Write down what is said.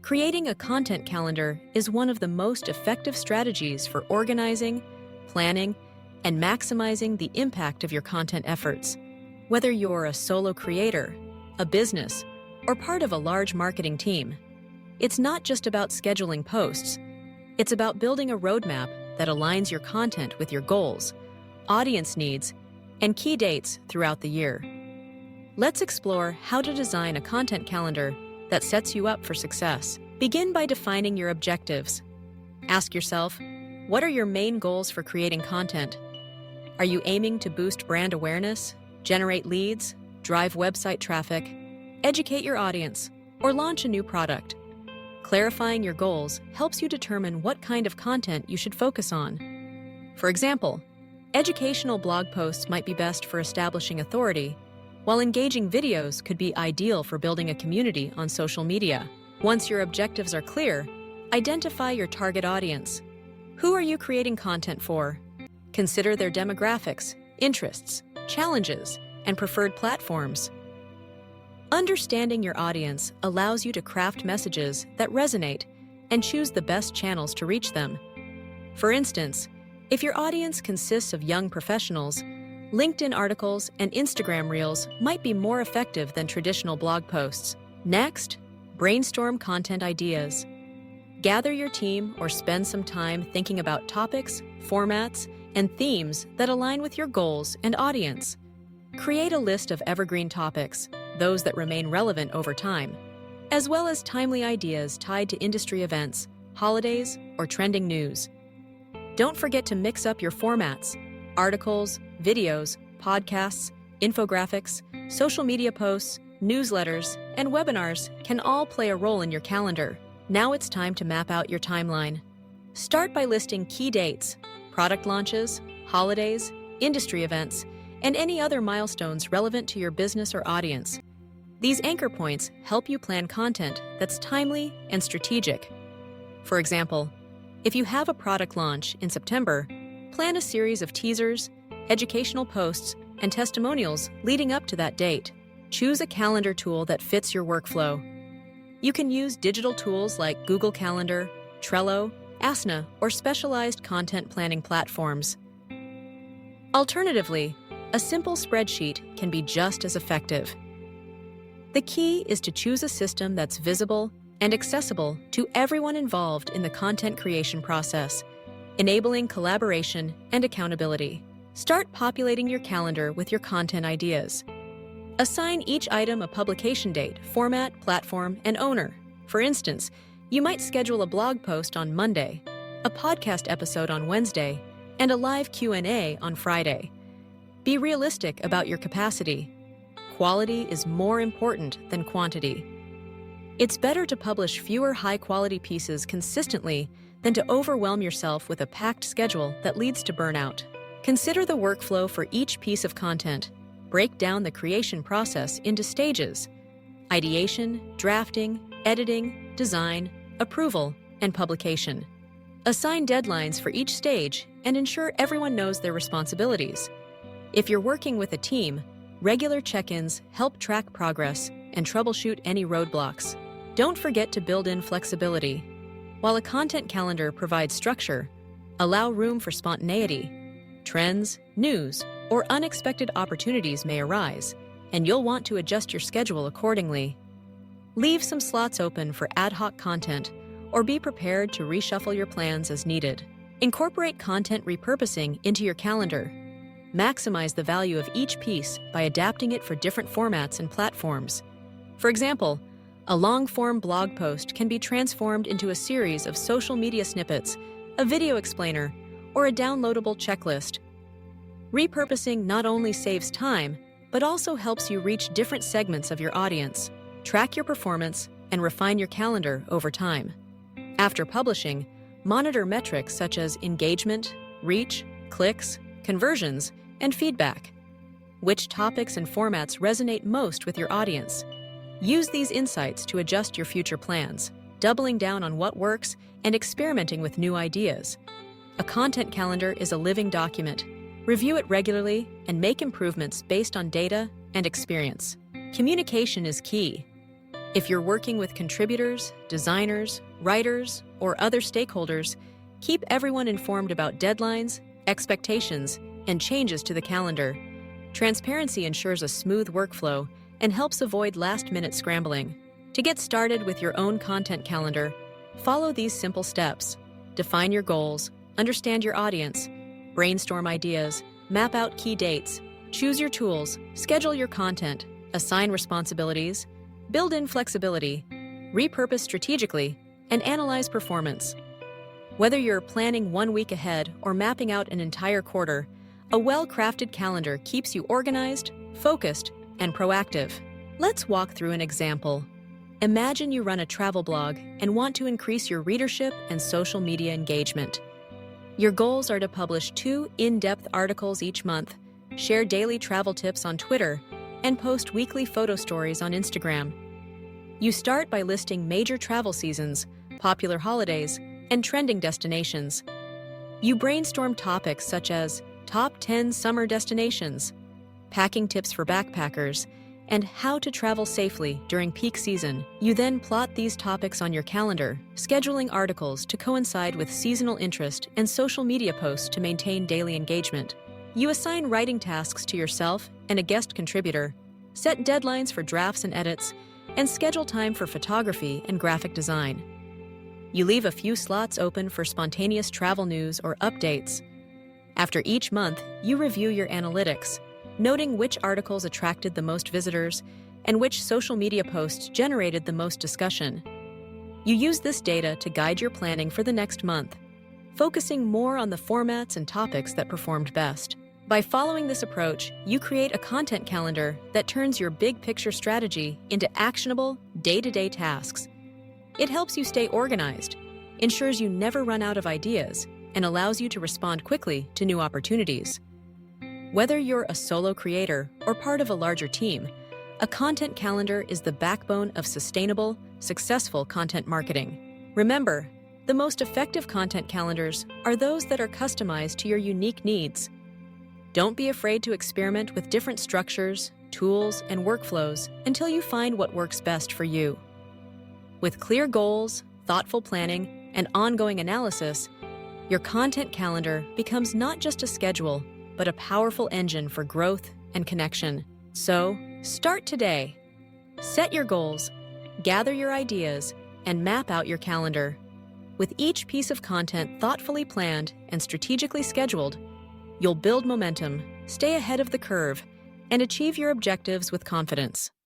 Creating a content calendar is one of the most effective strategies for organizing, planning, and maximizing the impact of your content efforts. Whether you're a solo creator, a business, or part of a large marketing team, it's not just about scheduling posts. It's about building a roadmap that aligns your content with your goals, audience needs, and key dates throughout the year. Let's explore how to design a content calendar that sets you up for success. Begin by defining your objectives. Ask yourself, what are your main goals for creating content? Are you aiming to boost brand awareness, generate leads, drive website traffic, educate your audience, or launch a new product? Clarifying your goals helps you determine what kind of content you should focus on. For example, educational blog posts might be best for establishing authority, while engaging videos could be ideal for building a community on social media. Once your objectives are clear, identify your target audience. Who are you creating content for? Consider their demographics, interests, challenges, and preferred platforms. Understanding your audience allows you to craft messages that resonate and choose the best channels to reach them. For instance, if your audience consists of young professionals, LinkedIn articles and Instagram Reels might be more effective than traditional blog posts. Next, brainstorm content ideas. Gather your team or spend some time thinking about topics, formats, and themes that align with your goals and audience. Create a list of evergreen topics, those that remain relevant over time, as well as timely ideas tied to industry events, holidays, or trending news. Don't forget to mix up your formats. Articles, videos, podcasts, infographics, social media posts, newsletters, and webinars can all play a role in your calendar. Now it's time to map out your timeline. Start by listing key dates, product launches, holidays, industry events, and any other milestones relevant to your business or audience. These anchor points help you plan content that's timely and strategic. For example, if you have a product launch in September, plan a series of teasers, educational posts, and testimonials leading up to that date. Choose a calendar tool that fits your workflow. You can use digital tools like Google Calendar, Trello, Asana, or specialized content planning platforms. Alternatively, a simple spreadsheet can be just as effective. The key is to choose a system that's visible and accessible to everyone involved in the content creation process, enabling collaboration and accountability. Start populating your calendar with your content ideas. Assign each item a publication date, format, platform, and owner. For instance, you might schedule a blog post on Monday, a podcast episode on Wednesday, and a live Q&A on Friday. Be realistic about your capacity. Quality is more important than quantity. It's better to publish fewer high-quality pieces consistently than to overwhelm yourself with a packed schedule that leads to burnout. Consider the workflow for each piece of content. Break down the creation process into stages: ideation, drafting, editing, design, approval, and publication. Assign deadlines for each stage and ensure everyone knows their responsibilities. If you're working with a team, regular check-ins help track progress and troubleshoot any roadblocks. Don't forget to build in flexibility. While a content calendar provides structure, allow room for spontaneity. Trends, news, or unexpected opportunities may arise, and you'll want to adjust your schedule accordingly. Leave some slots open for ad hoc content, or be prepared to reshuffle your plans as needed. Incorporate content repurposing into your calendar. Maximize the value of each piece by adapting it for different formats and platforms. For example, a long-form blog post can be transformed into a series of social media snippets, a video explainer, or a downloadable checklist. Repurposing not only saves time, but also helps you reach different segments of your audience. Track your performance and refine your calendar over time. After publishing, monitor metrics such as engagement, reach, clicks, conversions, and feedback. Which topics and formats resonate most with your audience? Use these insights to adjust your future plans, doubling down on what works and experimenting with new ideas. A content calendar is a living document. Review it regularly and make improvements based on data and experience. Communication is key. If you're working with contributors, designers, writers, or other stakeholders, keep everyone informed about deadlines, expectations, and changes to the calendar. Transparency ensures a smooth workflow and helps avoid last-minute scrambling. To get started with your own content calendar, follow these simple steps. Define your goals, understand your audience, brainstorm ideas, map out key dates, choose your tools, schedule your content, assign responsibilities, build in flexibility, repurpose strategically, and analyze performance. Whether you're planning 1 week ahead or mapping out an entire quarter, a well-crafted calendar keeps you organized, focused, and proactive. Let's walk through an example. Imagine you run a travel blog and want to increase your readership and social media engagement. Your goals are to publish 2 in-depth articles each month, share daily travel tips on Twitter, and post weekly photo stories on Instagram. You start by listing major travel seasons, popular holidays, and trending destinations. You brainstorm topics such as top 10 summer destinations, packing tips for backpackers, and how to travel safely during peak season. You then plot these topics on your calendar, scheduling articles to coincide with seasonal interest and social media posts to maintain daily engagement. You assign writing tasks to yourself and a guest contributor, set deadlines for drafts and edits, and schedule time for photography and graphic design. You leave a few slots open for spontaneous travel news or updates. After each month, you review your analytics, noting which articles attracted the most visitors and which social media posts generated the most discussion. You use this data to guide your planning for the next month, focusing more on the formats and topics that performed best. By following this approach, you create a content calendar that turns your big picture strategy into actionable, day-to-day tasks. It helps you stay organized, ensures you never run out of ideas, and allows you to respond quickly to new opportunities. Whether you're a solo creator or part of a larger team, a content calendar is the backbone of sustainable, successful content marketing. Remember, the most effective content calendars are those that are customized to your unique needs. Don't be afraid to experiment with different structures, tools, and workflows until you find what works best for you. With clear goals, thoughtful planning, and ongoing analysis, your content calendar becomes not just a schedule, but a powerful engine for growth and connection. So, start today. Set your goals, gather your ideas, and map out your calendar. With each piece of content thoughtfully planned and strategically scheduled, you'll build momentum, stay ahead of the curve, and achieve your objectives with confidence.